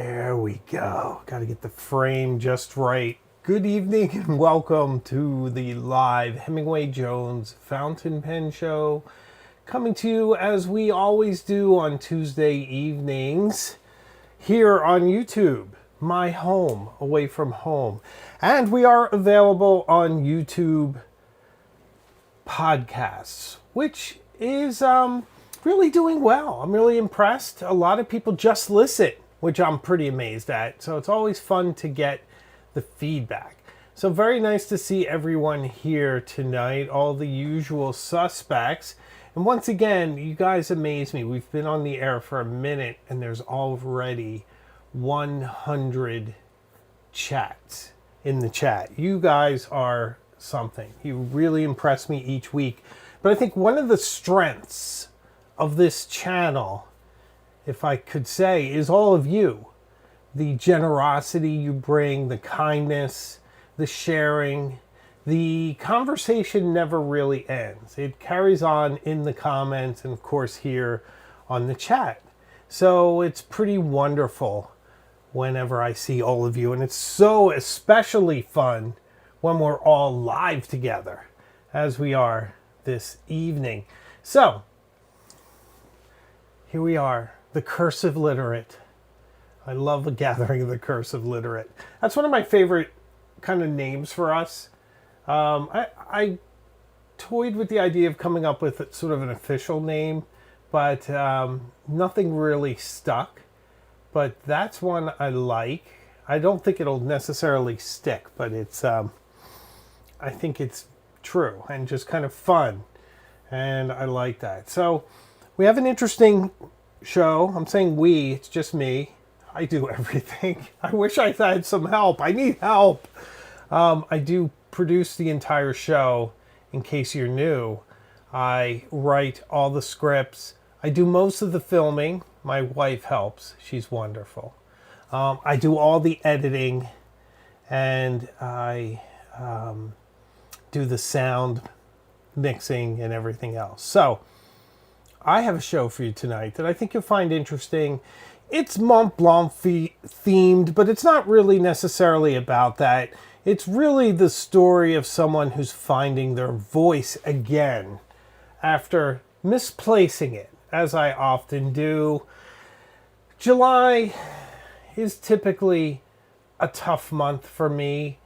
There we go. Got to get the frame just right. Good evening and welcome to the live Hemingway Jones Fountain Pen Show. Coming to you as we always do on Tuesday evenings here on YouTube, my home away from home. And we are available on YouTube podcasts, which is really doing well. I'm really impressed. A lot of people just listen, which I'm pretty amazed at. So it's always fun to get the feedback. So very nice to see everyone here tonight, all the usual suspects. And once again, you guys amaze me. We've been on the air for a minute and there's already 100 chats in the chat. You guys are something. You really impress me each week. But I think one of the strengths of this channel, if I could say, is all of you. The generosity you bring, the kindness, the sharing, the conversation never really ends. It carries on in the comments and of course here on the chat. So it's pretty wonderful whenever I see all of you, and it's so especially fun when we're all live together as we are this evening. So here we are, the cursive literate. I love the gathering of the cursive literate. That's one of my favorite kind of names for us. I toyed with the idea of coming up with sort of an official name, but nothing really stuck. But that's one I like. I don't think it'll necessarily stick, but it's I think it's true and just kind of fun. And I like that. So we have an interesting show. I'm saying we, it's just me. I do everything. I wish I had some help. I need help. I do produce the entire show, in case you're new. I write all the scripts. I do most of the filming. My wife helps. She's wonderful. I do all the editing, and I do the sound mixing and everything else. So I have a show for you tonight that I think you'll find interesting. It's Montblanc themed, but it's not really necessarily about that. It's really the story of someone who's finding their voice again after misplacing it, as I often do. July is typically a tough month for me.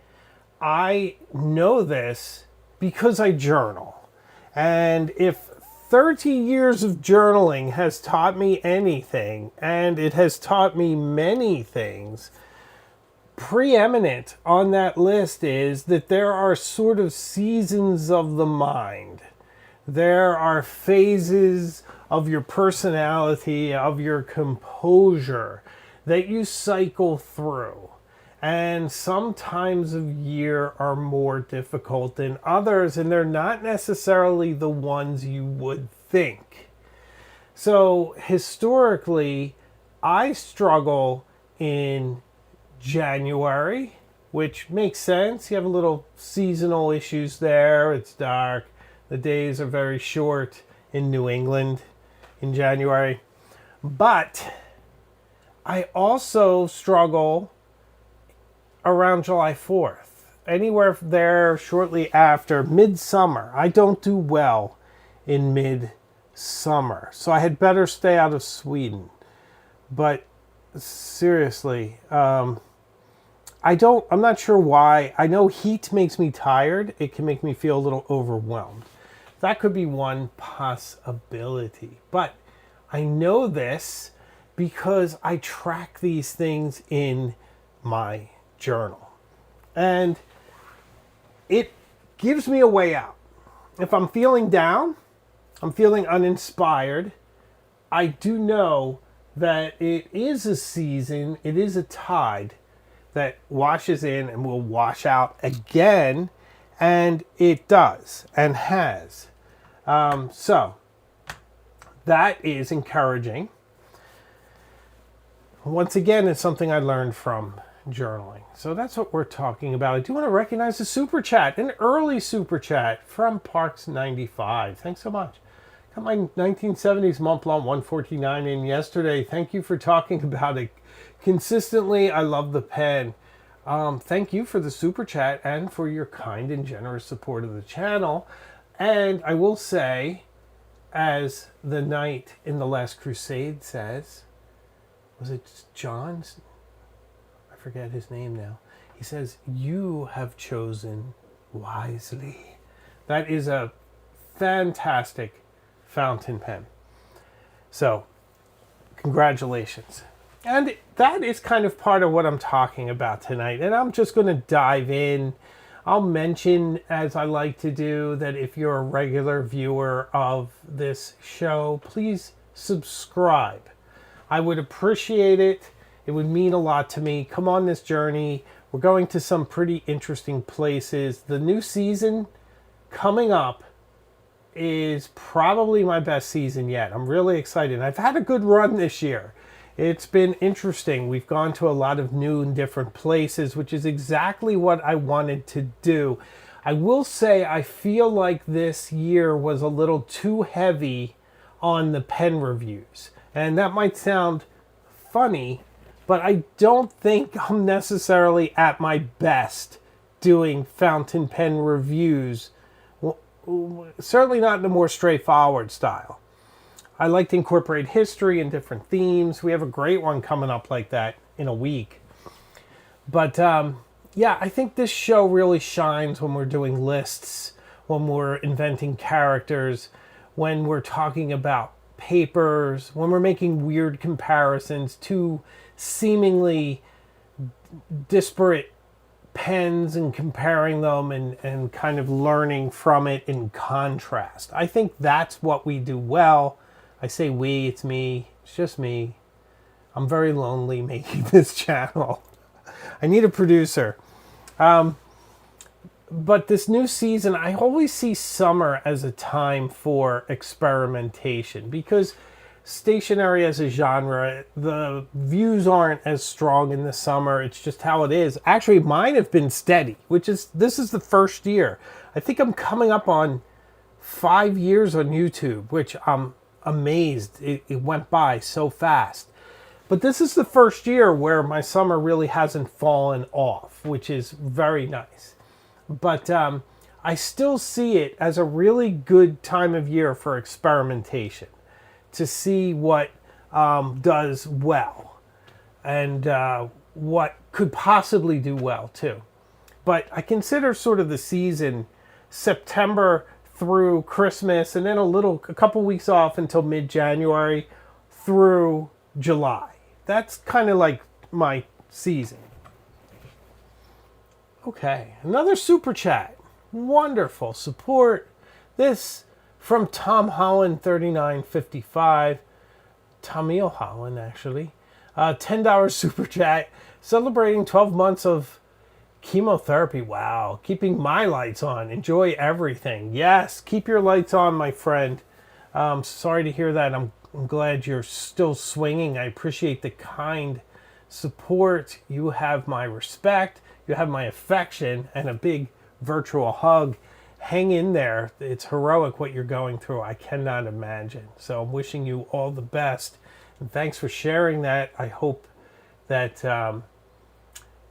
I know this because I journal. And if 30 years of journaling has taught me anything, and it has taught me many things, preeminent on that list is that there are sort of seasons of the mind. There are phases of your personality, of your composure that you cycle through. And some times of year are more difficult than others, and they're not necessarily the ones you would think. So historically, I struggle in January, which makes sense. You have a little seasonal issues there. It's dark. The days are very short in New England in January. But I also struggle around July 4th. Anywhere there shortly after midsummer. I don't do well in midsummer. So I had better stay out of Sweden. But seriously, I'm not sure why. I know heat makes me tired. It can make me feel a little overwhelmed. That could be one possibility. But I know this because I track these things in my journal. And it gives me a way out. If I'm feeling down, I'm feeling uninspired, I do know that it is a season, it is a tide that washes in and will wash out again, and it does and has. So that is encouraging. Once again, it's something I learned from journaling. So that's what we're talking about. I do want to recognize the super chat, an early super chat from Parks95. Thanks so much. Got my 1970s Montblanc 149 in yesterday. Thank you for talking about it. Consistently, I love the pen. Thank you for the super chat and for your kind and generous support of the channel. And I will say, as the knight in The Last Crusade says, was it John? I forget his name now. He says, "You have chosen wisely." That is a fantastic fountain pen. So, congratulations. And that is kind of part of what I'm talking about tonight. And I'm just going to dive in. I'll mention, as I like to do, that if you're a regular viewer of this show, please subscribe. I would appreciate it. It would mean a lot to me. Come on this journey. We're going to some pretty interesting places. The new season coming up is probably my best season yet. I'm really excited. I've had a good run this year. It's been interesting. We've gone to a lot of new and different places, which is exactly what I wanted to do. I will say I feel like this year was a little too heavy on the pen reviews. And that might sound funny, but I don't think I'm necessarily at my best doing fountain pen reviews. Certainly not in a more straightforward style. I like to incorporate history and different themes. We have a great one coming up like that in a week. But yeah, I think this show really shines when we're doing lists, when we're inventing characters, when we're talking about papers, when we're making weird comparisons to seemingly disparate pens and comparing them and kind of learning from it in contrast. I think that's what we do well. I say we, it's me. It's just me. I'm very lonely making this channel. I need a producer. But this new season, I always see summer as a time for experimentation because stationary as a genre, the views aren't as strong in the summer. It's just how it is. Actually, mine have been steady, this is the first year. I think I'm coming up on 5 years on YouTube, which I'm amazed. It went by so fast. But this is the first year where my summer really hasn't fallen off, which is very nice. But I still see it as a really good time of year for experimentation, to see what does well and what could possibly do well too. But I consider sort of the season September through Christmas and then a couple weeks off until mid-January through July. That's kind of like my season. Okay, another super chat. Wonderful support. This from Tom Holland 3955. Tomil Holland, actually. $10 super chat. Celebrating 12 months of chemotherapy. Wow. Keeping my lights on. Enjoy everything. Yes, keep your lights on, my friend. Sorry to hear that. I'm glad you're still swinging. I appreciate the kind support. You have my respect. You have my affection and a big virtual hug. Hang in there. It's heroic what you're going through. I cannot imagine. So I'm wishing you all the best. And thanks for sharing that. I hope that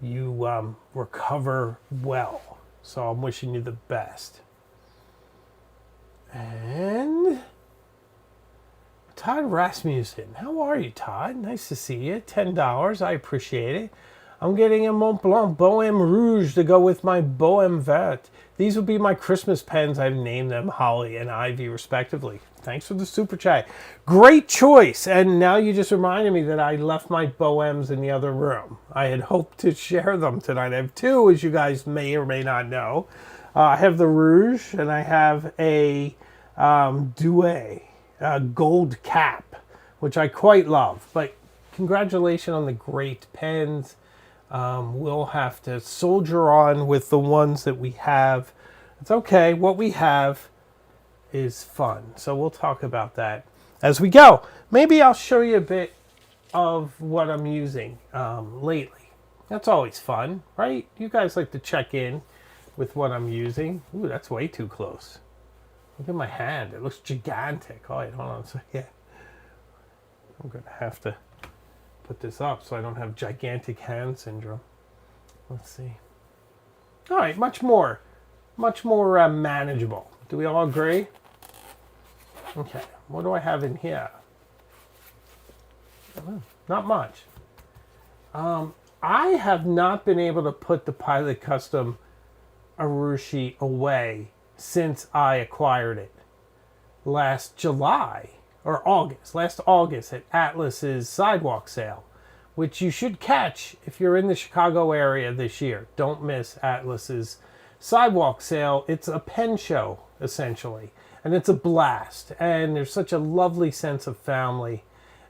you recover well. So I'm wishing you the best. And Todd Rasmussen. How are you, Todd? Nice to see you. $10. I appreciate it. I'm getting a Montblanc Bohème Rouge to go with my Bohème Vert. These will be my Christmas pens. I've named them Holly and Ivy, respectively. Thanks for the super chat. Great choice. And now you just reminded me that I left my Bohèmes in the other room. I had hoped to share them tonight. I have two, as you guys may or may not know. I have the Rouge, and I have a Douai, gold cap, which I quite love. But congratulations on the great pens. We'll have to soldier on with the ones that we have. It's okay. What we have is fun. So we'll talk about that as we go. Maybe I'll show you a bit of what I'm using lately. That's always fun, right? You guys like to check in with what I'm using. Ooh, that's way too close. Look at my hand. It looks gigantic. Oh, wait, hold on a second. I'm going to have to put this up so I don't have gigantic hand syndrome. Let's see. All right, much more manageable. Do we all agree? Okay, what do I have in here? Not much. I have not been able to put the Pilot Custom Urushi away since I acquired it last July or August, last August at Atlas's sidewalk sale, which you should catch if you're in the Chicago area this year. Don't miss Atlas's sidewalk sale. It's a pen show, essentially, and it's a blast, and there's such a lovely sense of family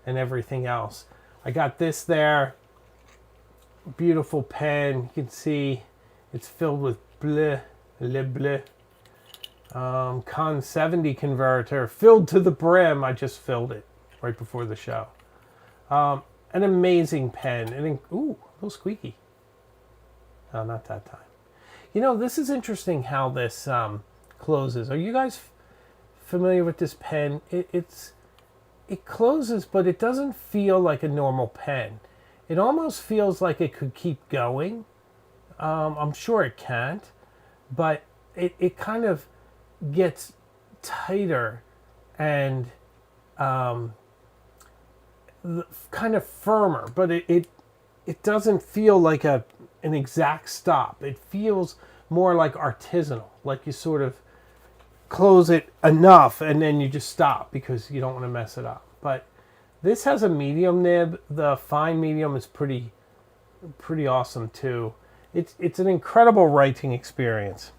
and everything else. I got this there. Beautiful pen. You can see it's filled with bleu, le bleu. Con 70 converter, filled to the brim. I just filled it right before the show. An amazing pen. And ooh, a little squeaky. No, not that time. You know, this is interesting how this closes. Are you guys familiar with this pen? It closes, but it doesn't feel like a normal pen. It almost feels like it could keep going. I'm sure it can't, but it kind of gets tighter and kind of firmer, but it doesn't feel like an exact stop. It feels more like artisanal, like you sort of close it enough and then you just stop because you don't want to mess it up. But this has a medium nib. The fine medium is pretty awesome too. It's an incredible writing experience.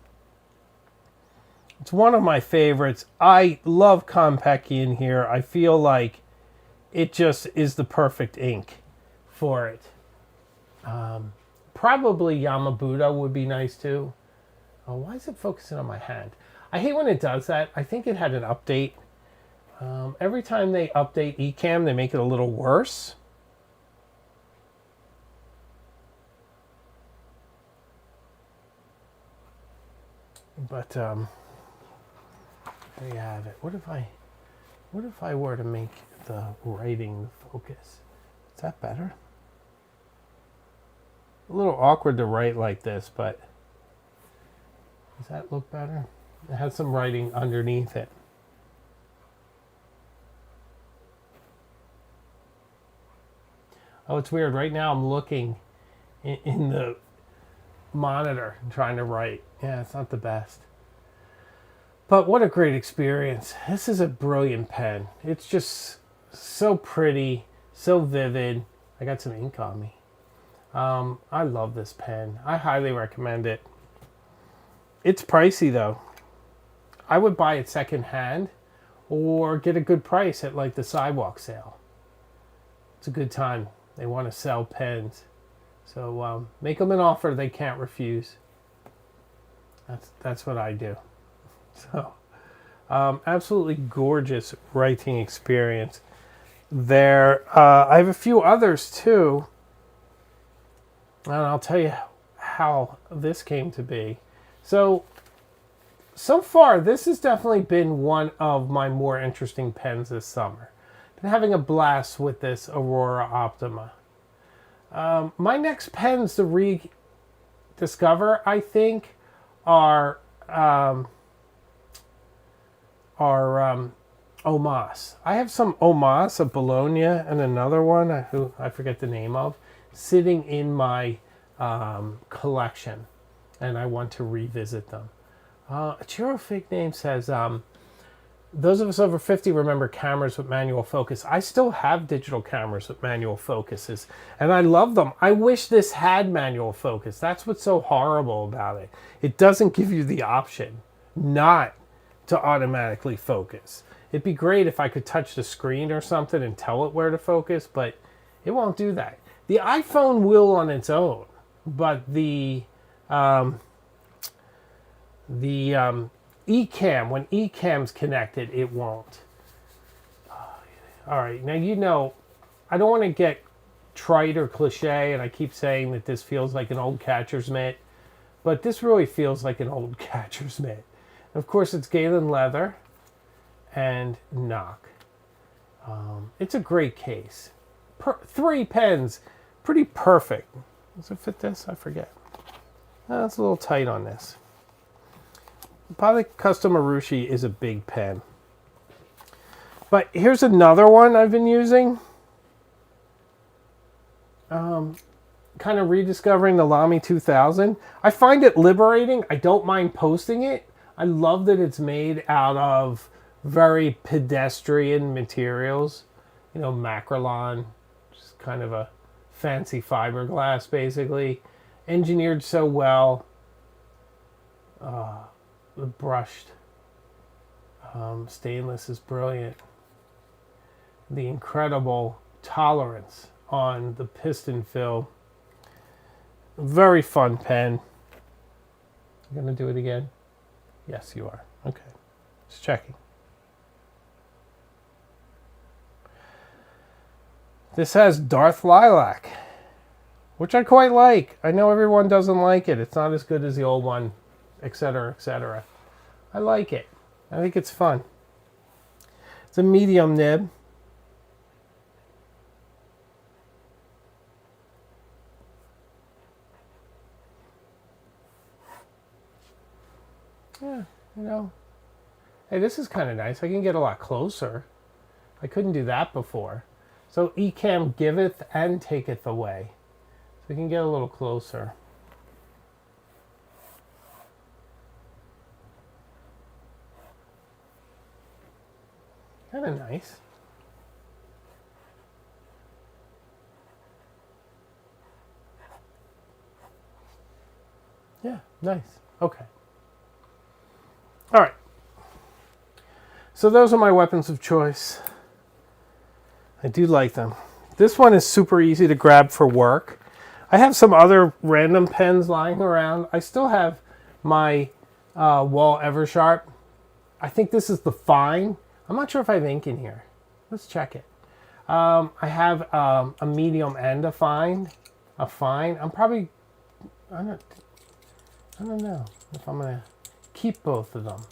It's one of my favorites. I love Konpeki in here. I feel like it just is the perfect ink for it. Probably Yamabuda would be nice too. Oh, why is it focusing on my hand? I hate when it does that. I think it had an update. Every time they update Ecamm, they make it a little worse. But there you have it. What if I were to make the writing focus? Is that better? A little awkward to write like this, but does that look better? It has some writing underneath it. Oh, it's weird. Right now I'm looking in the monitor and trying to write. Yeah, it's not the best. But what a great experience. This is a brilliant pen. It's just so pretty, so vivid. I got some ink on me. I love this pen. I highly recommend it. It's pricey though. I would buy it secondhand or get a good price at like the sidewalk sale. It's a good time. They want to sell pens. So make them an offer they can't refuse. That's what I do. So absolutely gorgeous writing experience there. I have a few others too. And I'll tell you how this came to be. So far, this has definitely been one of my more interesting pens this summer. Been having a blast with this Aurora Optima. My next pens to rediscover, I think, are Omas. I have some Omas, a Bologna, and another one who I forget the name of, sitting in my collection, and I want to revisit them. A Chiro Fig Name says, those of us over 50 remember cameras with manual focus. I still have digital cameras with manual focuses, and I love them. I wish this had manual focus. That's what's so horrible about it. It doesn't give you the option not to automatically focus. It'd be great if I could touch the screen or something and tell it where to focus, but it won't do that. The iPhone will on its own, but the Ecamm, when Ecamm's connected, it won't. All right, now you know, I don't want to get trite or cliche, and I keep saying that this feels like an old catcher's mitt, but this really feels like an old catcher's mitt. Of course, it's Galen leather and knock. It's a great case. 3 pens. Pretty perfect. Does it fit this? I forget. It's a little tight on this. Probably Custom Urushi is a big pen. But here's another one I've been using. Kind of rediscovering the Lamy 2000. I find it liberating. I don't mind posting it. I love that it's made out of very pedestrian materials. You know, macrolon, just kind of a fancy fiberglass, basically. Engineered so well. The brushed stainless is brilliant. The incredible tolerance on the piston fill. Very fun pen. You gonna do it again? Yes, you are. Okay, just checking. This has Darth Lilac, which I quite like. I know everyone doesn't like it. It's not as good as the old one, etc., etc. I like it. I think it's fun. It's a medium nib. Yeah, you know. Hey, this is kind of nice. I can get a lot closer. I couldn't do that before. So Ecamm giveth and taketh away. So we can get a little closer. Kind of nice. Yeah, nice. Okay. All right. So those are my weapons of choice. I do like them. This one is super easy to grab for work. I have some other random pens lying around. I still have my Wall Eversharp. I think this is the Fine. I'm not sure if I have ink in here. Let's check it. I have a medium and a fine. I'm probably, I don't know if I'm gonna keep both of them.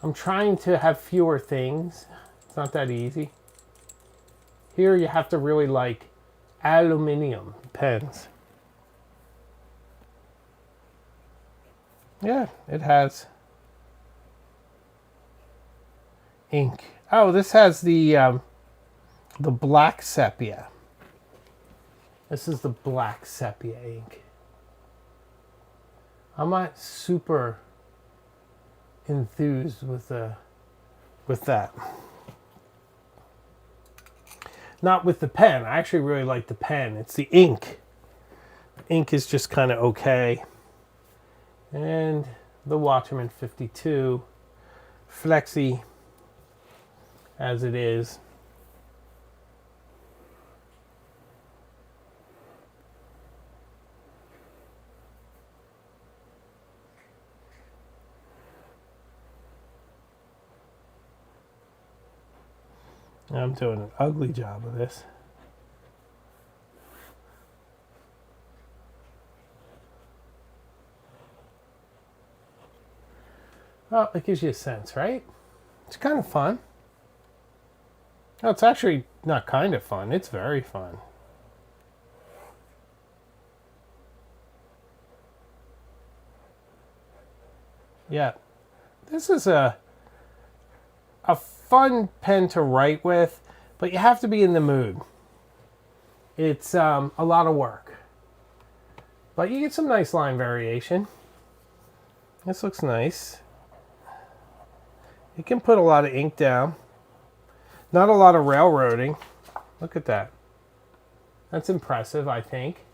I'm trying to have fewer things. It's not that easy. Here you have to really like aluminum pens. Yeah, it has ink. Oh, this has the black sepia. This is the black sepia ink. I'm not super enthused with that. Not with the pen. I actually really like the pen. It's the ink. The ink is just kind of okay. And the Waterman 52 Flexi as it is. I'm doing an ugly job of this. Well, it gives you a sense, right? It's kind of fun. No, it's actually not kind of fun. It's very fun. Yeah. This is a fun pen to write with, but you have to be in the mood. It's a lot of work. But you get some nice line variation. This looks nice. You can put a lot of ink down. Not a lot of railroading. Look at that. That's impressive, I think.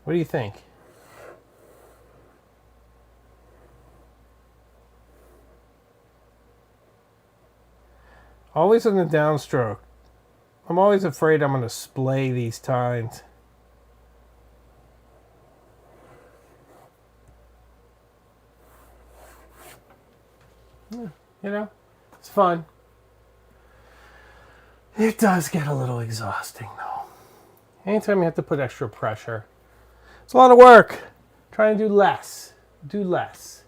What do you think? Always in the downstroke. I'm always afraid I'm going to splay these tines. Yeah, you know, it's fun. It does get a little exhausting though. Anytime you have to put extra pressure, it's a lot of work. Try and do less. Do less.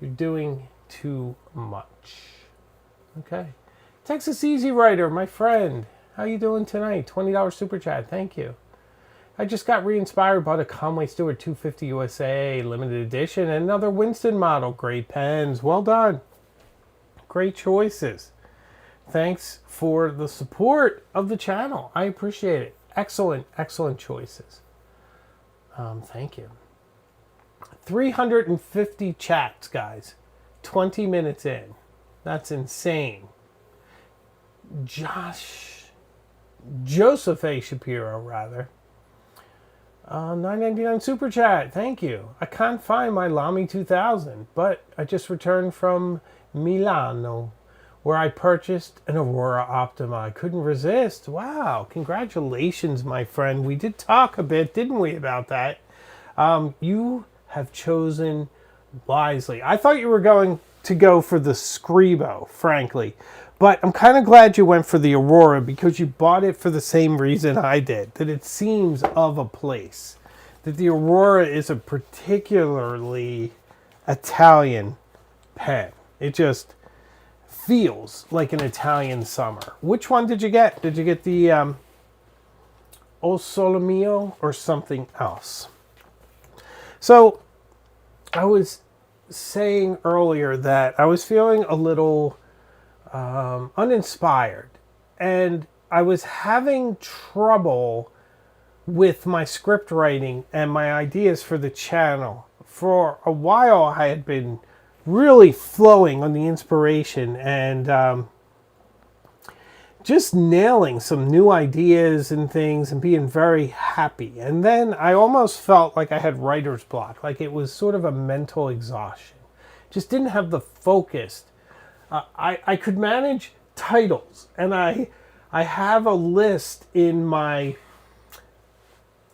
You're doing too much. Okay. Texas Easy Writer, my friend. How you doing tonight? $20 super chat. Thank you. I just got Reinspired, bought a Conway Stewart 250 USA limited edition and another Winston model. Great pens. Well done. Great choices. Thanks for the support of the channel. I appreciate it. Excellent, excellent choices. Thank you. 350 chats, guys. 20 minutes in. That's insane. Joseph A. Shapiro, rather. $9.99 super chat. Thank you. I can't find my Lamy 2000, but I just returned from Milano, where I purchased an Aurora Optima. I couldn't resist. Wow. Congratulations, my friend. We did talk a bit, didn't we, about that? You have chosen wisely. I thought you were going to go for the Scribo, frankly. But I'm kind of glad you went for the Aurora because you bought it for the same reason I did, that it seems of a place. That the Aurora is a particularly Italian pen. It just feels like an Italian summer. Which one did you get? Did you get the O Sole Mio or something else? So I was saying earlier that I was feeling a little uninspired, and I was having trouble with my script writing and my ideas for the channel. For a while I had been really flowing on the inspiration and just nailing some new ideas and things and being very happy. And then I almost felt like I had writer's block, like it was sort of a mental exhaustion. Just didn't have the focus. I could manage titles, and I have a list in my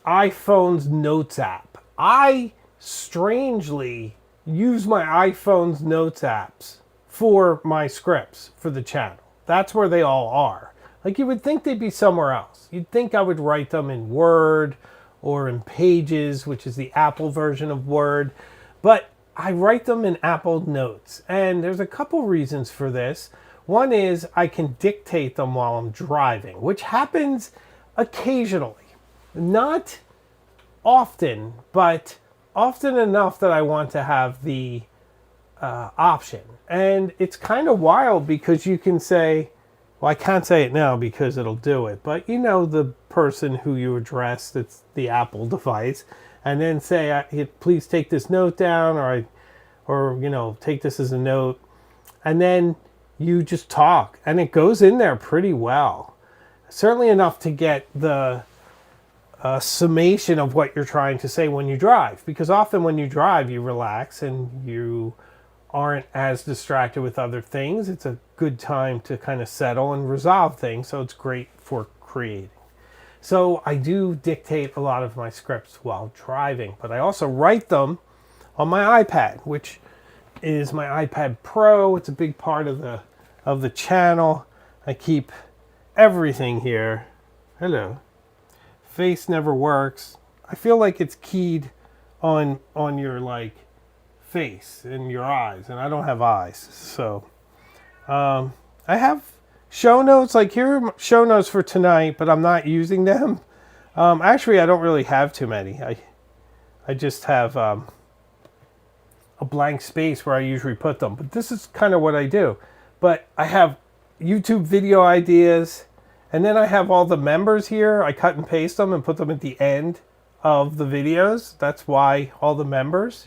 iPhone's Notes app. I strangely use my iPhone's Notes apps for my scripts for the channel. That's where they all are. Like, you would think they'd be somewhere else. You'd think I would write them in Word or in Pages, which is the Apple version of Word. But I write them in Apple Notes. And there's a couple reasons for this. One is I can dictate them while I'm driving, which happens occasionally. Not often, but often enough that I want to have the option. And it's kind of wild because you can say, well, I can't say it now because it'll do it, but you know the person who you address, that's the Apple device, and then say, please take this note down, or you know, take this as a note, and then you just talk, and it goes in there pretty well. Certainly enough to get the summation of what you're trying to say when you drive, because often when you drive, you relax and you aren't as distracted with other things. It's a good time to kind of settle and resolve things, so it's great for creating. So I do dictate a lot of my scripts while driving, but I also write them on my iPad, which is my iPad Pro. It's a big part of the channel. I keep everything here. Hello. Face never works. I feel like it's keyed on your like face and your eyes, and I don't have eyes, so I have show notes. Like, here are show notes for tonight, but I'm not using them. Actually, I don't really have too many. I just have a blank space where I usually put them, but this is kind of what I do. But I have YouTube video ideas, and then I have all the members here. I cut and paste them and put them at the end of the videos. That's why all the members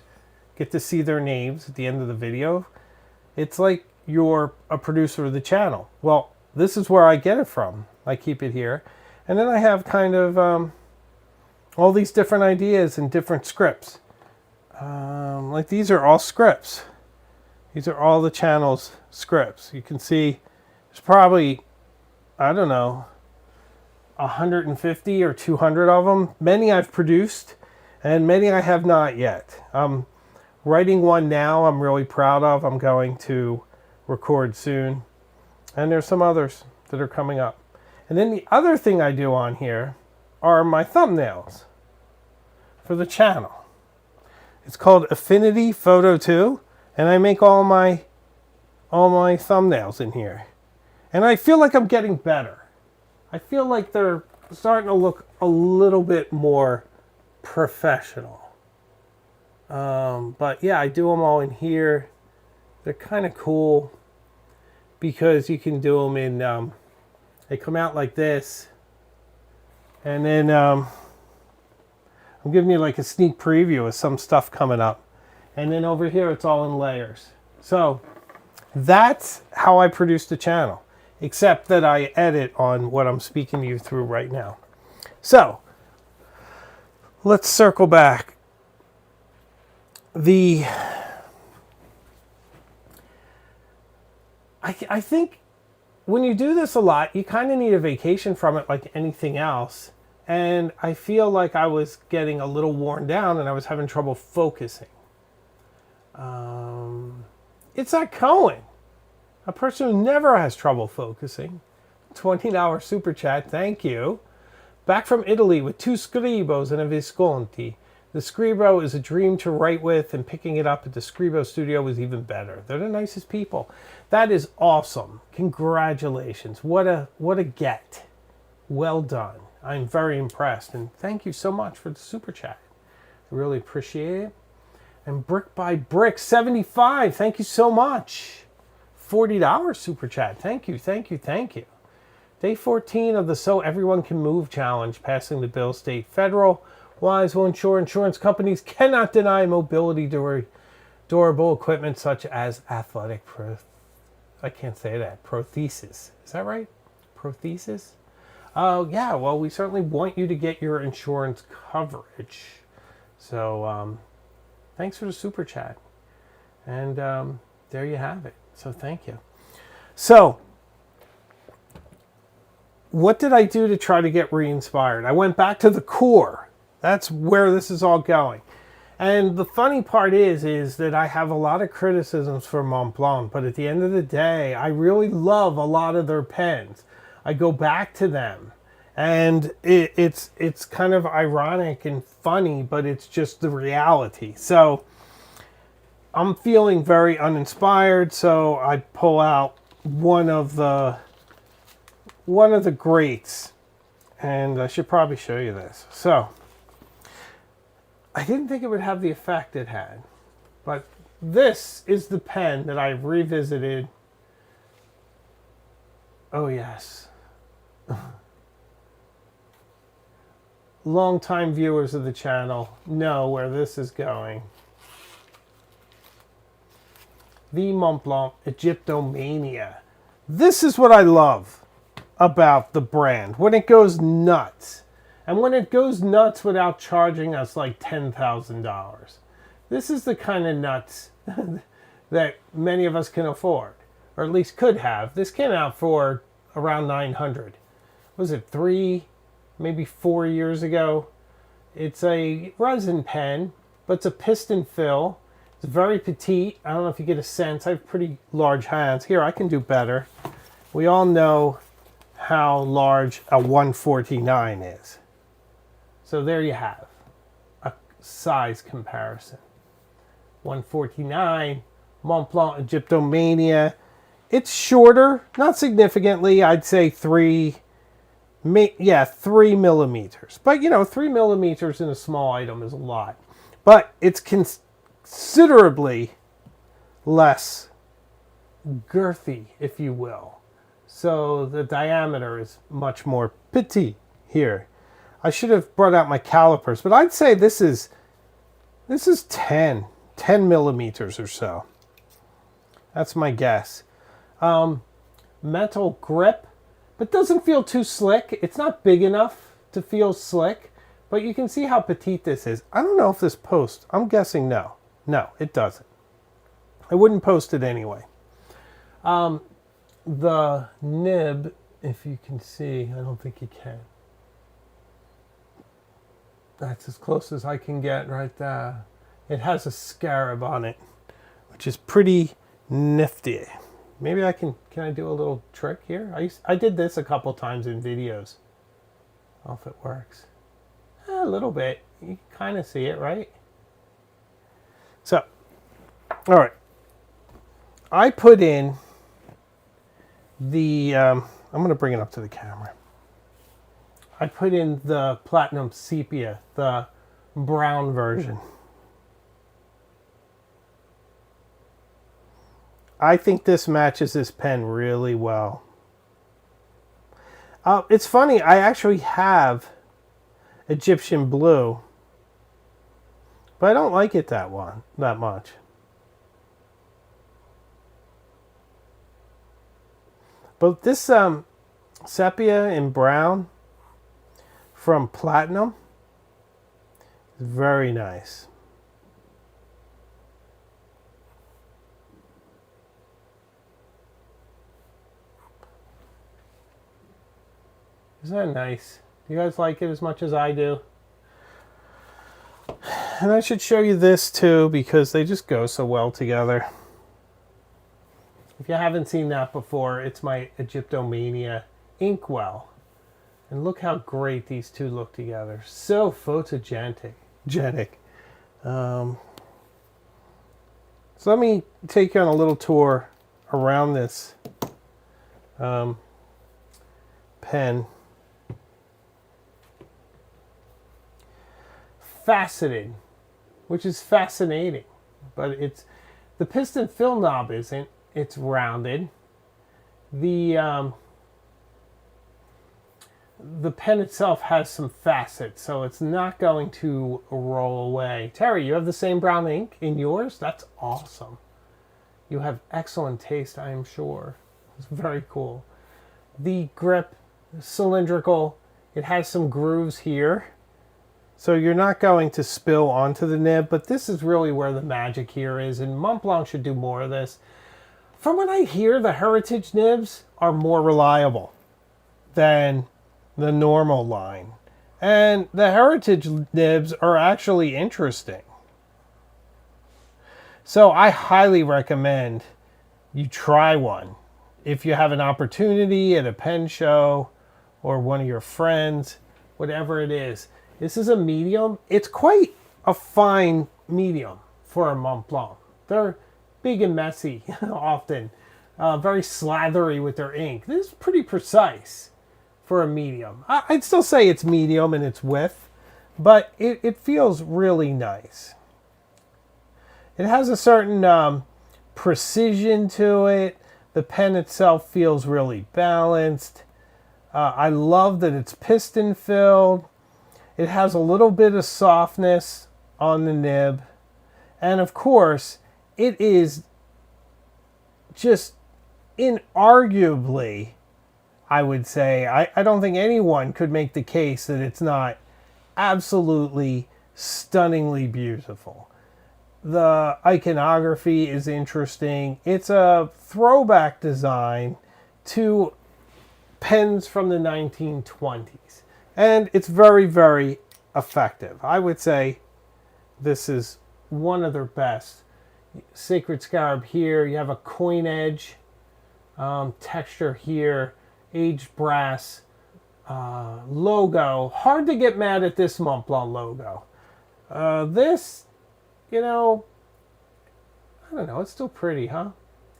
get to see their names at the end of the video. It's like you're a producer of the channel. Well, this is where I get it from. I keep it here. And then I have kind of all these different ideas and different scripts. Like, these are all scripts. These are all the channel's scripts. You can see there's probably, I don't know, 150 or 200 of them. Many I've produced, and many I have not yet. Writing one now I'm really proud of. I'm going to record soon. And there's some others that are coming up. And then the other thing I do on here are my thumbnails for the channel. It's called Affinity Photo 2, and I make all my thumbnails in here. And I feel like I'm getting better. I feel like they're starting to look a little bit more professional. But yeah, I do them all in here. They're kind of cool because you can do them in, they come out like this. And then I'm giving you like a sneak preview of some stuff coming up. And then over here, it's all in layers. So that's how I produce the channel, except that I edit on what I'm speaking to you through right now. So let's circle back. I think when you do this a lot, you kind of need a vacation from it like anything else. And I feel like I was getting a little worn down and I was having trouble focusing. It's that Cohen, a person who never has trouble focusing. $20 super chat, thank you. Back from Italy with 2 Scribos and a Visconti. The Scribo is a dream to write with, and picking it up at the Scribo studio was even better. They're the nicest people. That is awesome. Congratulations. What a get. Well done. I'm very impressed, and thank you so much for the super chat. I really appreciate it. And Brick by Brick 75, thank you so much. $40 super chat. Thank you, thank you, thank you. Day 14 of the So Everyone Can Move challenge, passing the bill state federal. Wise will ensure insurance companies cannot deny mobility durable equipment such as athletic I can't say that. Prothesis. Is that right? Prothesis? Oh, yeah. Well, we certainly want you to get your insurance coverage. So, thanks for the super chat. And there you have it. So, thank you. So, what did I do to try to get re-inspired? I went back to the core. That's where this is all going. And the funny part is that I have a lot of criticisms for Montblanc, but at the end of the day, I really love a lot of their pens. I go back to them, and it's kind of ironic and funny, but it's just the reality. So I'm feeling very uninspired, so I pull out one of the greats, and I should probably show you this. So I didn't think it would have the effect it had, but this is the pen that I've revisited. Oh yes. Longtime viewers of the channel know where this is going. The Montblanc Egyptomania. This is what I love about the brand, when it goes nuts. And when it goes nuts without charging us like $10,000. This is the kind of nuts that many of us can afford, or at least could have. This came out for around $900. Was it 3, maybe 4 years ago? It's a resin pen, but it's a piston fill. It's very petite. I don't know if you get a sense. I have pretty large hands. Here, I can do better. We all know how large a 149 is. So there you have a size comparison. 149, Montblanc Egyptomania. It's shorter, not significantly. I'd say 3 millimeters. But, 3 millimeters in a small item is a lot. But it's considerably less girthy, if you will. So the diameter is much more petite here. I should have brought out my calipers, but I'd say this is 10 millimeters or so. That's my guess. Metal grip, but doesn't feel too slick. It's not big enough to feel slick, but you can see how petite this is. I don't know if this posts. I'm guessing no. No, it doesn't. I wouldn't post it anyway. The nib, if you can see, I don't think you can. That's as close as I can get right there. It has a scarab on it, which is pretty nifty. Maybe can I do a little trick here? I did this a couple times in videos. I don't know if it works. A little bit. You can kind of see it, right? So, all right. I put in I'm going to bring it up to the camera. I put in the platinum sepia, the brown version. I think this matches this pen really well. It's funny, I actually have Egyptian blue, but I don't like it that much. But this sepia in brown from platinum is very nice. Isn't that nice? Do you guys like it as much as I do? And I should show you this too because they just go so well together. If you haven't seen that before, it's my Egyptomania inkwell. And look how great these two look together. So photogenic. So let me take you on a little tour around this pen. Faceted, which is fascinating, but it's the piston fill knob isn't. It's rounded. The pen itself has some facets, so it's not going to roll away. Terry, you have the same brown ink in yours? That's awesome. You have excellent taste, I am sure. It's very cool. The grip, cylindrical. It has some grooves here. So you're not going to spill onto the nib, but this is really where the magic here is, and Montblanc should do more of this. From what I hear, the heritage nibs are more reliable than the normal line. And the heritage nibs are actually interesting. So I highly recommend you try one. If you have an opportunity at a pen show or one of your friends, whatever it is. This is a medium. It's quite a fine medium for a Montblanc. They're big and messy often, very slathery with their ink. This is pretty precise for a medium. I'd still say it's medium in its width, but it feels really nice. It has a certain precision to it. The pen itself feels really balanced. I love that it's piston filled. It has a little bit of softness on the nib. And of course, it is just inarguably, I would say, I don't think anyone could make the case that it's not absolutely stunningly beautiful. The iconography is interesting. It's a throwback design to pens from the 1920s. And it's very, very effective. I would say this is one of their best. Sacred Scarab here. You have a coin edge texture here. Aged brass logo. Hard to get mad at this Montblanc logo. This, you know, I don't know. It's still pretty, huh?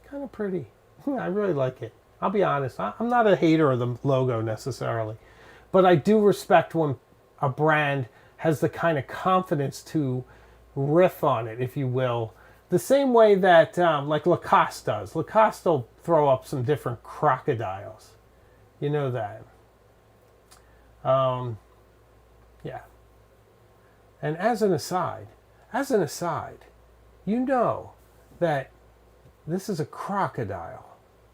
Kind of pretty. I really like it. I'll be honest. I'm not a hater of the logo necessarily. But I do respect when a brand has the kind of confidence to riff on it, if you will. The same way that like Lacoste does. Lacoste will throw up some different crocodiles. You know that. Yeah. And as an aside, you know that this is a crocodile.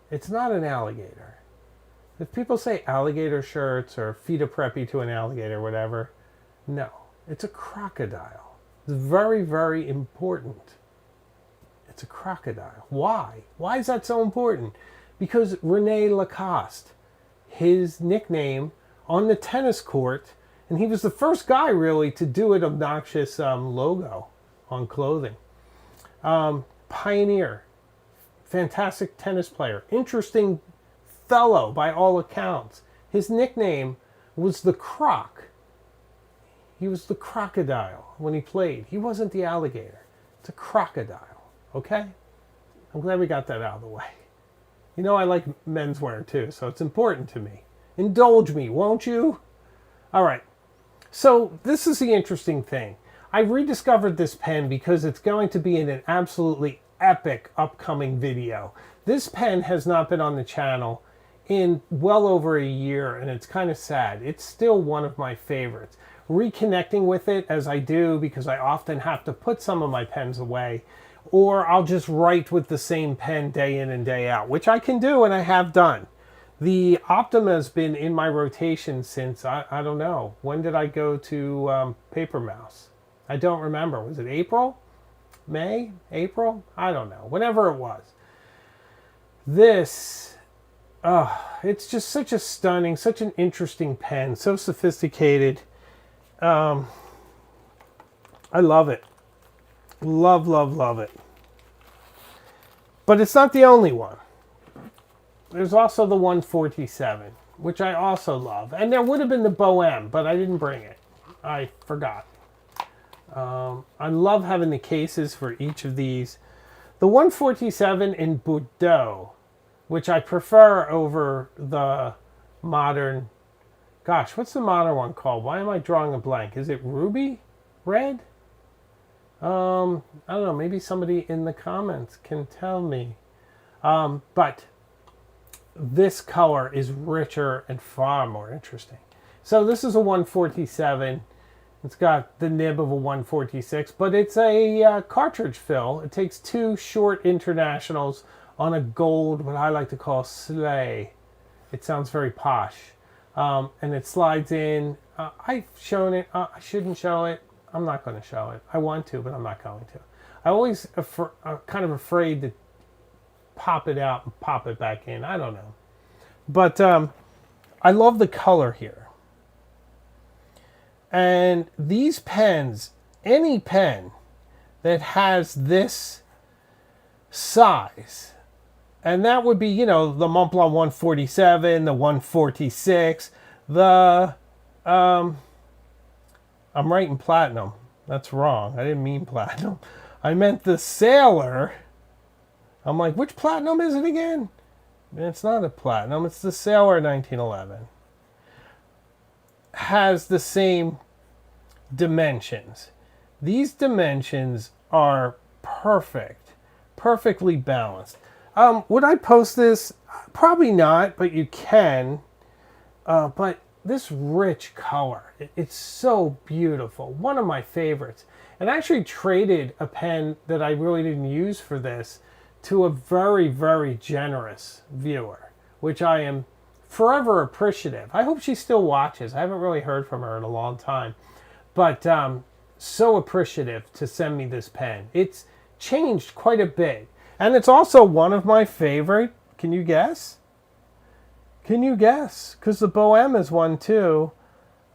It's not an alligator. If people say alligator shirts or feed a preppy to an alligator, whatever, no, it's a crocodile. It's very, very important. It's a crocodile. Why? Why is that so important? Because Rene Lacoste, his nickname on the tennis court, and he was the first guy really to do an obnoxious logo on clothing. Pioneer, fantastic tennis player, interesting fellow by all accounts. His nickname was the Croc. He was the crocodile when he played. He wasn't the alligator. It's a crocodile. Okay? I'm glad we got that out of the way. You know I like menswear too, so it's important to me. Indulge me, won't you? All right. So this is the interesting thing. I rediscovered this pen because it's going to be in an absolutely epic upcoming video. This pen has not been on the channel in well over a year, and it's kind of sad. It's still one of my favorites. Reconnecting with it as I do, because I often have to put some of my pens away, or I'll just write with the same pen day in and day out, which I can do and I have done. The Optima has been in my rotation since, I don't know, when did I go to Paper Mouse? I don't remember. Was it April? May? April? I don't know. Whenever it was. This, it's just such a stunning, such an interesting pen, so sophisticated. I love it. Love, love, love it. But it's not the only one. There's also the 147, which I also love. And there would have been the Bohème, but I didn't bring it. I forgot. I love having the cases for each of these. The 147 in Bordeaux, which I prefer over the modern... Gosh, what's the modern one called? Why am I drawing a blank? Is it ruby red? I don't know. Maybe somebody in the comments can tell me. But this color is richer and far more interesting. So this is a 147. It's got the nib of a 146, but it's a cartridge fill. It takes two short internationals on a gold, what I like to call sleigh. It sounds very posh. And it slides in. I've shown it. I shouldn't show it. I'm not going to show it. I want to, but I'm not going to. I always kind of afraid to pop it out and pop it back in. I don't know. But I love the color here. And these pens, any pen that has this size, and that would be, you know, the Montblanc 147, the 146, the... I'm writing platinum. That's wrong. I didn't mean platinum. I meant the Sailor. I'm like, which platinum is it again? It's not a platinum. It's the Sailor 1911. Has the same dimensions. These dimensions are perfect. Perfectly balanced. Would I post this? Probably not, but you can. But this rich color, it's so beautiful. One of my favorites. And I actually traded a pen that I really didn't use for this to a very, very generous viewer, which I am forever appreciative. I hope she still watches. I haven't really heard from her in a long time. But so appreciative to send me this pen. It's changed quite a bit. And it's also one of my favorite. Can you guess? Can you guess? Because the Bohème is one too.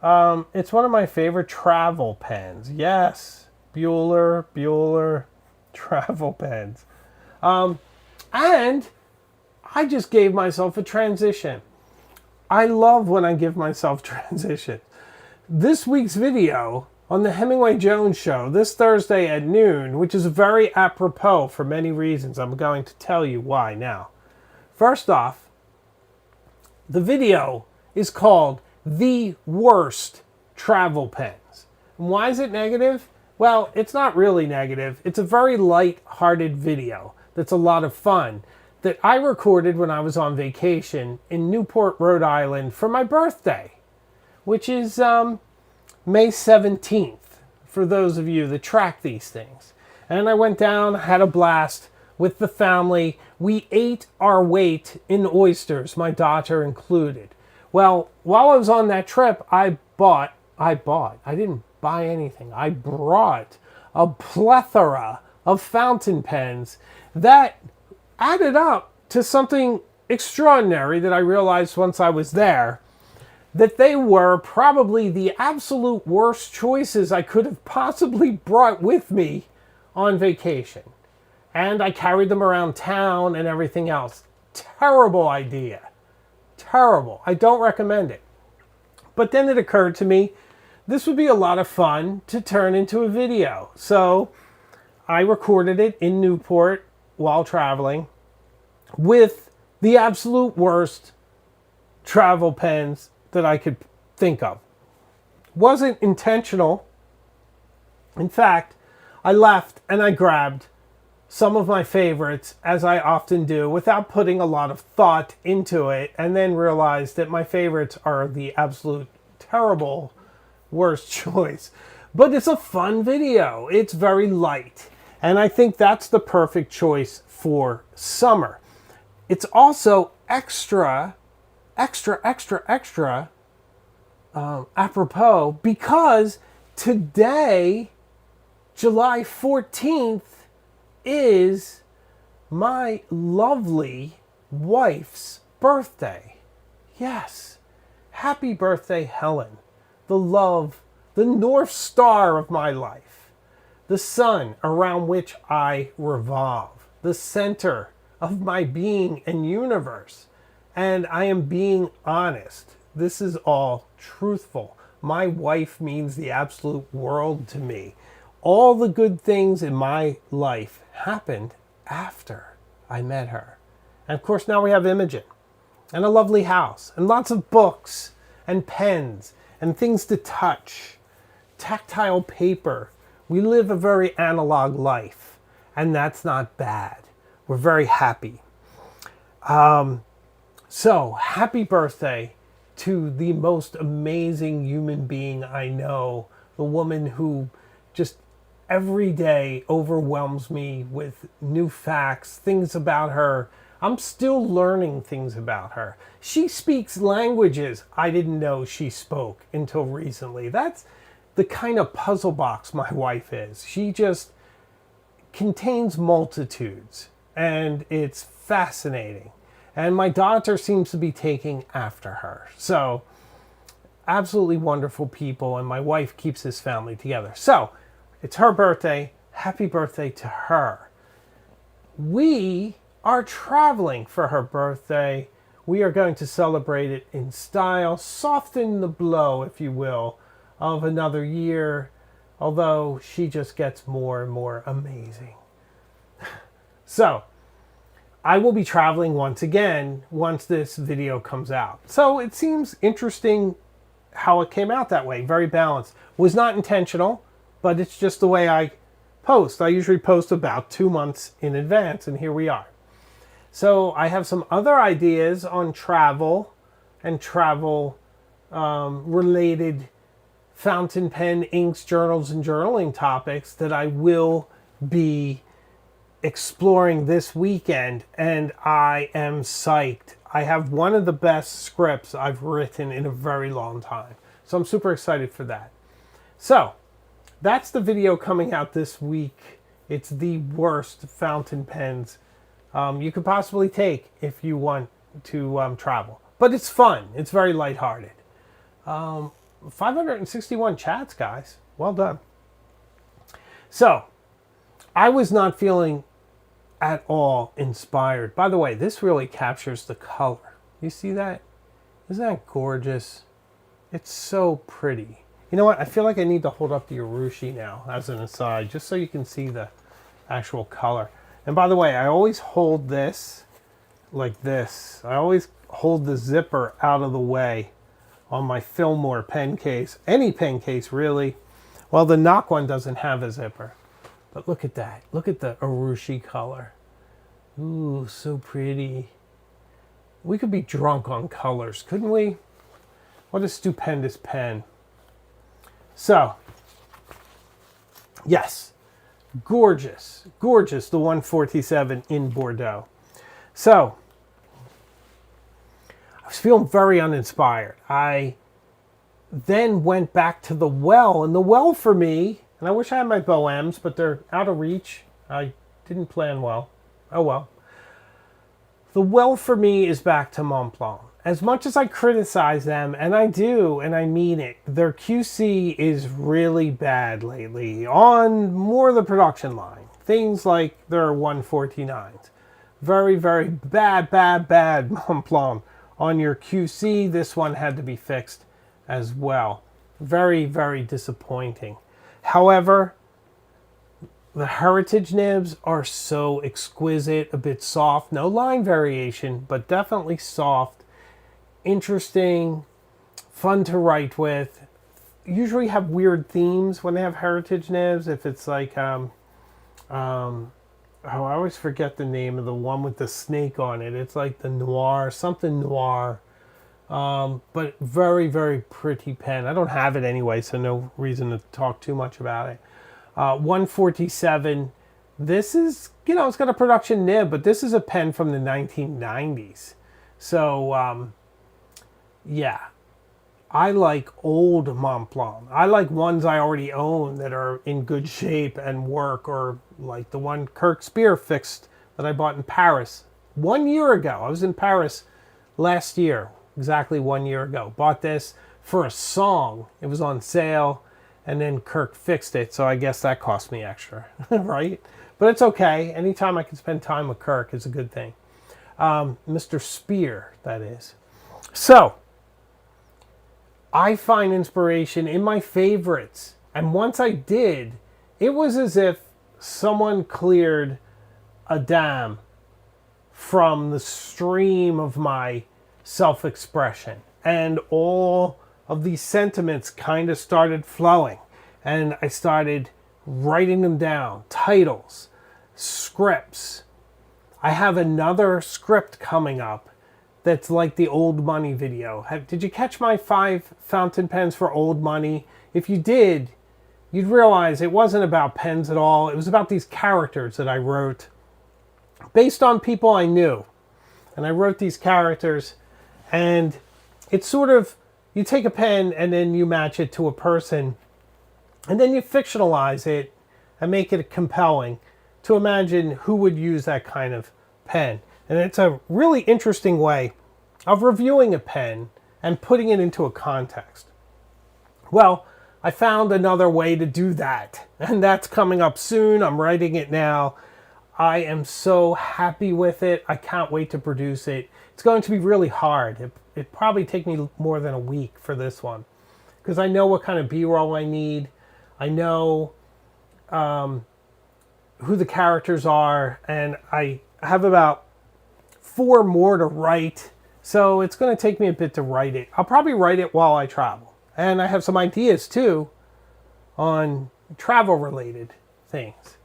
It's one of my favorite travel pens. Yes. Bueller travel pens. And I just gave myself a transition. I love when I give myself transition. This week's video on the Hemingway Jones Show, this Thursday at noon, which is very apropos for many reasons. I'm going to tell you why now. First off, the video is called The Worst Travel Pens. And why is it negative? Well, it's not really negative. It's a very light-hearted video that's a lot of fun that I recorded when I was on vacation in Newport, Rhode Island for my birthday, which is May 17th, for those of you that track these things. And I went down, had a blast with the family. We ate our weight in oysters, my daughter included. Well, while I was on that trip, I didn't buy anything. I brought a plethora of fountain pens that added up to something extraordinary that I realized once I was there, that they were probably the absolute worst choices I could have possibly brought with me on vacation. And I carried them around town and everything else. Terrible idea. Terrible. I don't recommend it. But then it occurred to me, this would be a lot of fun to turn into a video. So I recorded it in Newport while traveling with the absolute worst travel pens that I could think of. Wasn't intentional. In fact, I left and I grabbed some of my favorites, as I often do, without putting a lot of thought into it, and then realized that my favorites are the absolute terrible worst choice. But it's a fun video. It's very light. And I think that's the perfect choice for summer. It's also extra apropos because today, July 14th, is my lovely wife's birthday. Yes. Happy birthday, Helen. The love, the North Star of my life. The sun around which I revolve. The center of my being and universe. And I am being honest. This is all truthful. My wife means the absolute world to me. All the good things in my life happened after I met her. And of course, now we have Imogen and a lovely house and lots of books and pens and things to touch, tactile paper. We live a very analog life, and that's not bad. We're very happy. So happy birthday to the most amazing human being I know, the woman who just every day overwhelms me with new facts, things about her. I'm still learning things about her. She speaks languages I didn't know she spoke until recently. That's the kind of puzzle box my wife is. She just contains multitudes, and it's fascinating. And my daughter seems to be taking after her. So, absolutely wonderful people, and my wife keeps this family together. So, it's her birthday. Happy birthday to her. We are traveling for her birthday. We are going to celebrate it in style, soften the blow, if you will, of another year, although she just gets more and more amazing. So, I will be traveling once again once this video comes out. So it seems interesting how it came out that way. Very balanced. Was not intentional, but it's just the way I post. I usually post about 2 months in advance, and here we are. So I have some other ideas on travel and travel related fountain pen, inks, journals, and journaling topics that I will be exploring this weekend, and I am psyched. I have one of the best scripts I've written in a very long time. So I'm super excited for that. So that's the video coming out this week. It's the worst fountain pens you could possibly take if you want to travel. But it's fun. It's very lighthearted. 561 chats, guys. Well done. So I was not feeling at all inspired. By the way, this really captures the color. You see that? Isn't that gorgeous? It's so pretty. You know what? I feel like I need to hold up the Urushi now as an aside, just so you can see the actual color. And by the way, I always hold this like this. I always hold the zipper out of the way on my Fillmore pen case. Any pen case, really. Well, the Nock one doesn't have a zipper. But look at that. Look at the Urushi color. Ooh, so pretty. We could be drunk on colors, couldn't we? What a stupendous pen. So, yes, gorgeous, gorgeous, the 147 in Bordeaux. So, I was feeling very uninspired. I then went back to the well, and the well for me, and I wish I had my Bohèmes, but they're out of reach. I didn't plan well. Oh well. The well for me is back to Montblanc. As much as I criticize them, and I do, and I mean it, their QC is really bad lately on more of the production line. Things like their 149s. Very, very bad Montblanc on your QC. This one had to be fixed as well. Very, very disappointing. However, The heritage nibs are so exquisite, a bit soft, no line variation, but definitely soft, interesting, fun to write with. Usually have weird themes when they have heritage nibs. If it's like, I always forget the name of the one with the snake on it. It's like the noir, something noir. But very, very pretty pen. I don't have it anyway, so no reason to talk too much about it. 147. This is, it's got a production nib, but this is a pen from the 1990s. So, yeah. I like old Montblanc. I like ones I already own that are in good shape and work, or like the one Kirk Spear fixed that I bought in Paris 1 year ago. I was in Paris last year, exactly 1 year ago. Bought this for a song. It was on sale, and then Kirk fixed it, so I guess that cost me extra, right? But it's okay. Anytime I can spend time with Kirk is a good thing. Mr. Spear, that is. So, I find inspiration in my favorites. And once I did, it was as if someone cleared a dam from the stream of my self-expression. And all of these sentiments kind of started flowing. And I started writing them down. Titles, scripts. I have another script coming up that's like the old money video. Did you catch my 5 fountain pens for old money? If you did, you'd realize it wasn't about pens at all. It was about these characters that I wrote based on people I knew. And I wrote these characters, and it's sort of, you take a pen and then you match it to a person, and then you fictionalize it and make it compelling to imagine who would use that kind of pen. And it's a really interesting way of reviewing a pen and putting it into a context. Well, I found another way to do that, and that's coming up soon. I'm writing it now. I am so happy with it. I can't wait to produce it. It's going to be really hard. It probably take me more than a week for this one, because I know what kind of B-roll I need. I know who the characters are, and I have about 4 more to write, so it's going to take me a bit to write it. I'll probably write it while I travel, and I have some ideas too on travel related things.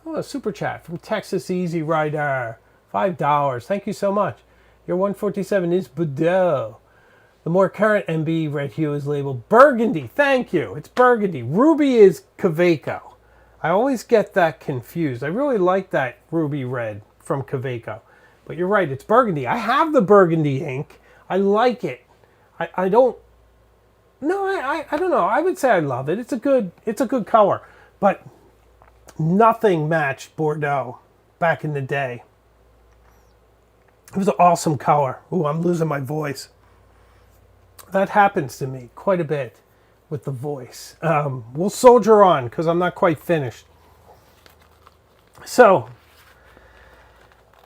Oh, a super chat from Texas Easy Rider, $5. Thank you so much. Your 147 is Bordeaux. The more current MB red hue is labeled burgundy. Thank you. It's burgundy. Ruby is Kaweco. I always get that confused. I really like that ruby red from Kaweco. But you're right, it's burgundy. I have the burgundy ink. I like it. I don't know. I would say I love it. It's a good color. But nothing matched Bordeaux back in the day. It was an awesome color. Ooh, I'm losing my voice. That happens to me quite a bit with the voice. We'll soldier on because I'm not quite finished. So,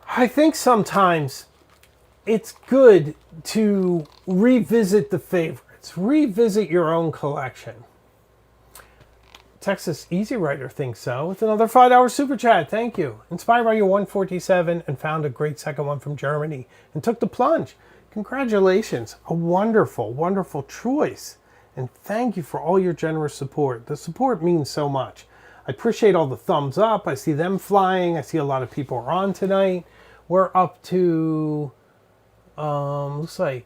I think sometimes it's good to revisit the favorites, revisit your own collection. Texas Easy Writer thinks so, with another $5 super chat. Thank you. Inspired by your 147 and found a great second one from Germany and took the plunge. Congratulations. A wonderful, wonderful choice. And thank you for all your generous support. The support means so much. I appreciate all the thumbs up. I see them flying. I see a lot of people are on tonight. We're up to, looks like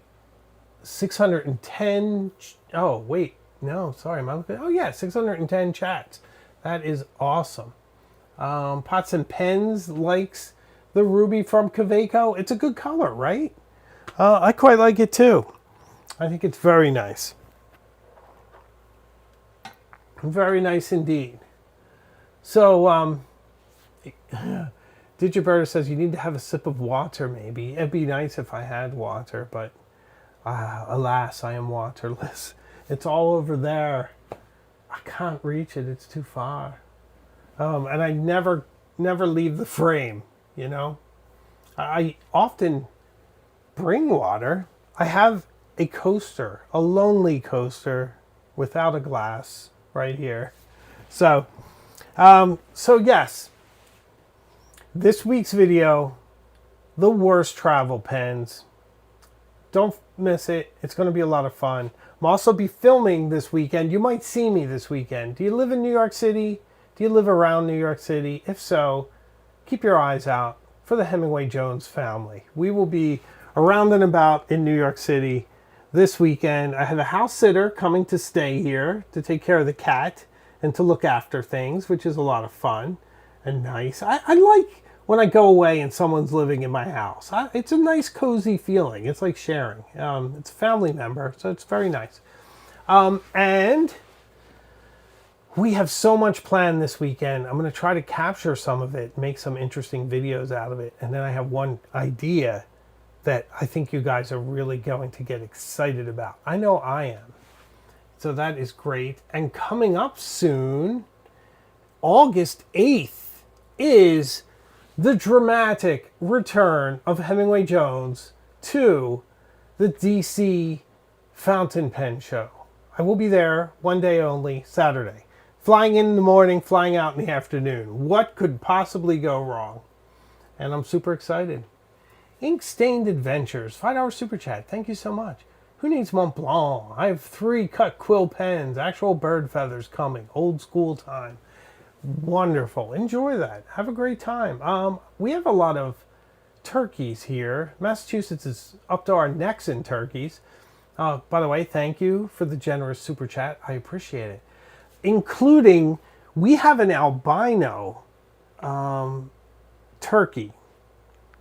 610. Oh, wait. No, sorry. Oh, yeah, 610 chats. That is awesome. Pots and Pens likes the ruby from Kaweco. It's a good color, right? I quite like it too. I think it's very nice. Very nice indeed. So, Digiberta says you need to have a sip of water maybe. It'd be nice if I had water, but alas, I am waterless. It's all over there. I can't reach it. It's too far. And I never leave the frame, you know. I often bring water. I have a coaster, a lonely coaster without a glass right here. So, So yes, this week's video, the worst travel pens. Don't miss it. It's going to be a lot of fun. I'm also be filming this weekend. You might see me this weekend. Do you live in New York City? Do you live around New York City? If so, keep your eyes out for the Hemingway Jones family. We will be around and about in New York City this weekend. I have a house sitter coming to stay here to take care of the cat and to look after things, which is a lot of fun and nice. I like when I go away and someone's living in my house. It's a nice, cozy feeling. It's like sharing. It's a family member, so it's very nice. And we have so much planned this weekend. I'm going to try to capture some of it, make some interesting videos out of it. And then I have one idea that I think you guys are really going to get excited about. I know I am. So that is great. And coming up soon, August 8th, is the dramatic return of Hemingway Jones to the DC Fountain Pen Show. I will be there one day only, Saturday. Flying in the morning, flying out in the afternoon. What could possibly go wrong? And I'm super excited. Ink Stained Adventures, $5 super chat. Thank you so much. Who needs Montblanc? I have 3 cut quill pens, actual bird feathers coming, old school time. Wonderful. Enjoy that. Have a great time. We have a lot of turkeys here. Massachusetts is up to our necks in turkeys. By the way, thank you for the generous super chat. I appreciate it. Including, we have an albino turkey.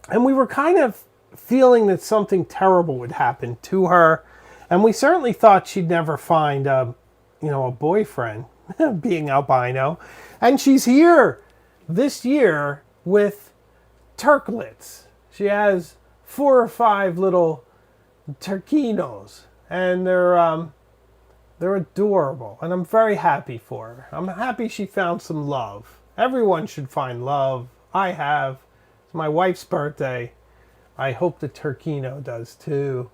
And we were kind of feeling that something terrible would happen to her. And we certainly thought she'd never find a boyfriend being albino. And she's here this year with turklets. She has 4 or 5 little turquinos. And they're adorable. And I'm very happy for her. I'm happy she found some love. Everyone should find love. I have. It's my wife's birthday. I hope the turquino does too.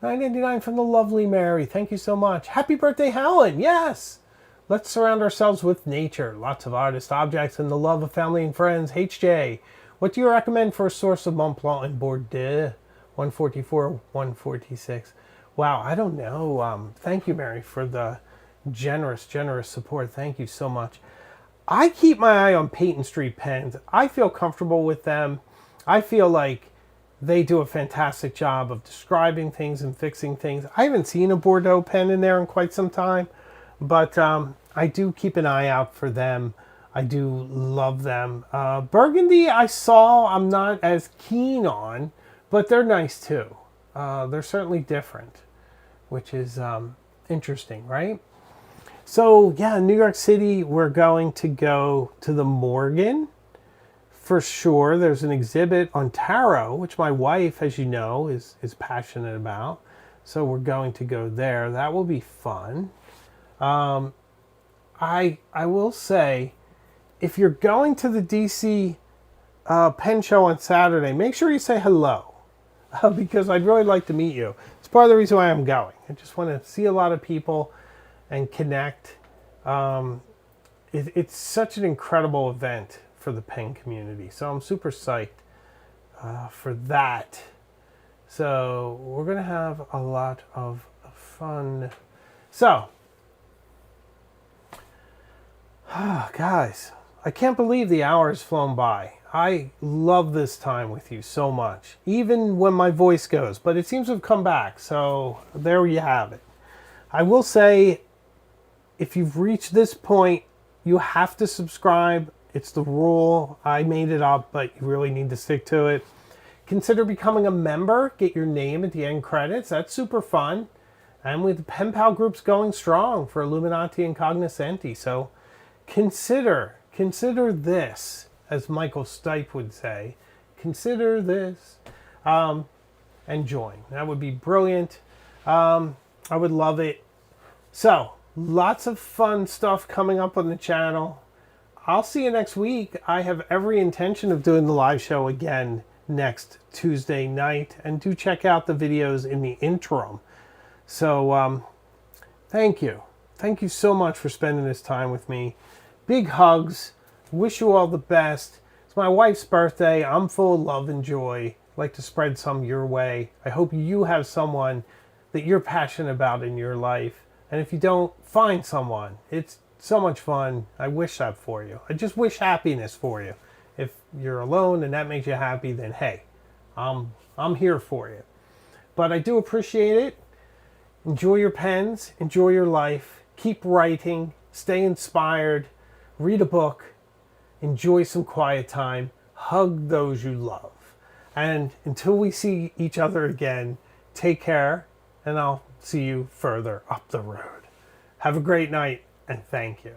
$9.99 from the lovely Mary. Thank you so much. Happy birthday, Helen. Yes. Let's surround ourselves with nature. Lots of artists, objects, and the love of family and friends. HJ, what do you recommend for a source of Montblanc and Bordeaux? 144, 146. Wow, I don't know. Thank you, Mary, for the generous support. Thank you so much. I keep my eye on Peyton Street pens. I feel comfortable with them. I feel like they do a fantastic job of describing things and fixing things. I haven't seen a Bordeaux pen in there in quite some time, but I do keep an eye out for them. I do love them. Burgundy, I'm not as keen on, but they're nice too. They're certainly different, which is interesting, right? So yeah, New York City, we're going to go to the Morgan for sure. There's an exhibit on tarot, which my wife, as you know, is passionate about. So we're going to go there. That will be fun. I will say, if you're going to the DC pen show on Saturday, make sure you say hello, because I'd really like to meet you. It's part of the reason why I'm going. I just want to see a lot of people and connect. It's such an incredible event for the pen community. So I'm super psyched for that. So we're going to have a lot of fun. So, guys, I can't believe the hour has flown by. I love this time with you so much, even when my voice goes, but it seems to have come back. So there you have it. I will say, if you've reached this point, you have to subscribe. It's the rule. I made it up, but you really need to stick to it. Consider becoming a member. Get your name at the end credits. That's super fun. And with the pen pal groups going strong for Illuminati and Cognoscenti. So consider this, as Michael Stipe would say. Consider this and join. That would be brilliant. I would love it. So, lots of fun stuff coming up on the channel. I'll see you next week. I have every intention of doing the live show again next Tuesday night. And do check out the videos in the interim. So, thank you. Thank you so much for spending this time with me. Big hugs. Wish you all the best. It's my wife's birthday. I'm full of love and joy. I'd like to spread some your way. I hope you have someone that you're passionate about in your life. And if you don't, find someone. It's so much fun. I wish that for you. I just wish happiness for you. If you're alone and that makes you happy, then hey, I'm here for you. But I do appreciate it. Enjoy your pens. Enjoy your life. Keep writing. Stay inspired. Read a book. Enjoy some quiet time. Hug those you love. And until we see each other again, take care, and I'll see you further up the road. Have a great night, and thank you.